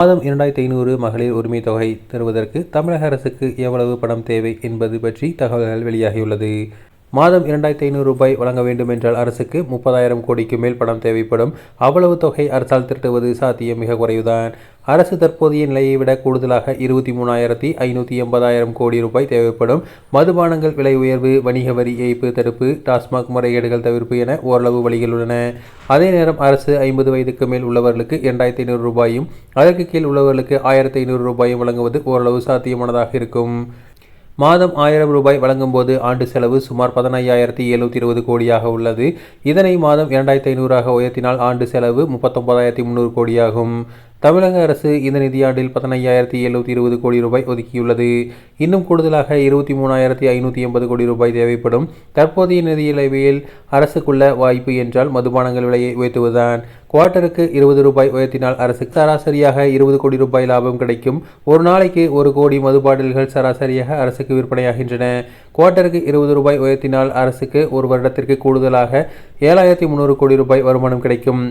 மாதம் 2500 மகளிர் உரிமை தொகை தருவதற்கு தமிழக அரசுக்கு எவ்வளவு பணம் தேவை என்பது பற்றி தகவல்கள் வெளியாகியுள்ளது. மாதம் 2500 ரூபாய் வழங்க வேண்டுமென்றால் அரசுக்கு 30,000 கோடிக்கு மேல் பணம் தேவைப்படும். அவ்வளவு தொகை அரசால் திரட்டுவது சாத்தியம் மிக குறைவுதான். அரசு தற்போதைய நிலையை விட கூடுதலாக 23,580,000 கோடி ரூபாய் தேவைப்படும். மதுபானங்கள் விலை உயர்வு, வணிக வரி ஏய்ப்பு தடுப்பு, டாஸ்மாக் முறைகேடுகள் தவிர்ப்பு என ஓரளவு வழிகள் உள்ளன. அதே நேரம் அரசு 50 வயதுக்கு மேல் உள்ளவர்களுக்கு 2,500 ரூபாயும், அதற்கு கீழ் உள்ளவர்களுக்கு 1,500 ரூபாயும் வழங்குவது ஓரளவு சாத்தியமானதாக இருக்கும். மாதம் 1000 ரூபாய் வழங்கும் போது ஆண்டு செலவு சுமார் 15,720 கோடியாக உள்ளது. இதனை மாதம் 2,500 உயர்த்தினால் ஆண்டு செலவு 39,300 கோடியாகும். தமிழக அரசு இந்த நிதியாண்டில் 15,720 கோடி ரூபாய் ஒதுக்கியுள்ளது. இன்னும் கூடுதலாக 23,580 கோடி ரூபாய் தேவைப்படும். தற்போதைய நிதிநிலைமையில் அரசுக்குள்ள வாய்ப்பு என்றால் மதுபானங்கள் விலையை உயர்த்துவதுதான். குவார்ட்டருக்கு 20 ரூபாய் உயர்த்தினால் அரசுக்கு சராசரியாக 20 கோடி ரூபாய் லாபம் கிடைக்கும். ஒரு நாளைக்கு 1 கோடி மது பாட்டில்கள் சராசரியாக அரசுக்கு விற்பனையாகின்றன. குவார்ட்டருக்கு 20 ரூபாய் உயர்த்தினால் அரசுக்கு ஒரு வருடத்திற்கு கூடுதலாக 7,300 கோடி ரூபாய் வருமானம் கிடைக்கும்.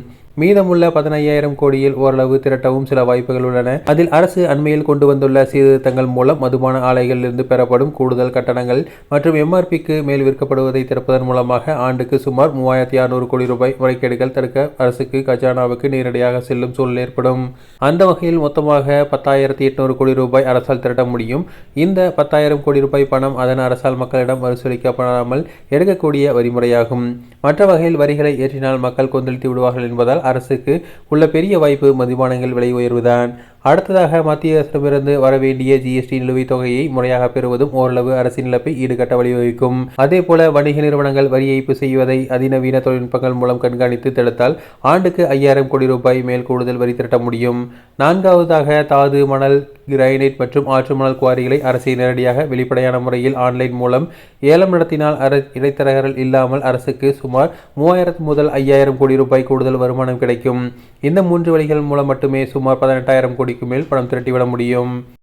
மீதமுள்ள 15,000 கோடியில் ஓரளவு திரட்டவும் சில வாய்ப்புகள் உள்ளன. அதில் அரசு அண்மையில் கொண்டு வந்துள்ள சீர்திருத்தங்கள் மூலம் மதுபான ஆலைகளிலிருந்து பெறப்படும் கூடுதல் கட்டணங்கள் மற்றும் MRPக்கு மேல் விற்கப்படுவதை திறப்பதன் மூலமாக ஆண்டுக்கு சுமார் 3,600 கோடி ரூபாய் முறைகேடுகள் தடுக்க அரசுக்கு கஜானாவுக்கு நேரடியாக செல்லும் சூழல் ஏற்படும். அந்த வகையில் மொத்தமாக 10,800 கோடி ரூபாய் அரசால் திரட்ட முடியும். இந்த 10,000 கோடி ரூபாய் பணம் அதன் அரசால் மக்களிடம் வசூலிக்கப்படாமல் எடுக்கக்கூடிய வரிமுறையாகும். மற்ற வகையில் வரிகளை ஏற்றினால் மக்கள் கொந்தளித்து விடுவார்கள் என்பதால் அரசுக்கு உள்ள பெரிய வாய்ப்பு மதுபானங்கள் விலை உயர்வுதான். அடுத்ததாக மத்திய அரசிடமிருந்து வரவேண்டிய GST நிலுவைத் தொகையை முறையாக பெறுவதும் ஓரளவு அரசின் இழப்பை ஈடுகட்ட வழிவகுக்கும். அதேபோல வணிக நிறுவனங்கள் வரி ஏய்ப்பு செய்வதை அதிநவீன தொழில்நுட்பங்கள் மூலம் கண்காணித்து தடுத்தால் ஆண்டுக்கு 5,000 கோடி ரூபாய் மேல் கூடுதல் வரி திரட்ட முடியும். நான்காவதாக தாது, மணல், கிரைனைட் மற்றும் ஆற்று மணல் குவாரிகளை அரசை நேரடியாக வெளிப்படையான முறையில் ஆன்லைன் மூலம் ஏலம் நடத்தினால் இடைத்தரகர்கள் இல்லாமல் அரசுக்கு சுமார் 3,000 முதல் 5,000 கோடி ரூபாய் கூடுதல் வருமானம் கிடைக்கும். இந்த 3 வழிகள் மூலம் மட்டுமே சுமார் 18,000 கோடிக்கு மேல் பணம் திரட்டிவிட முடியும்.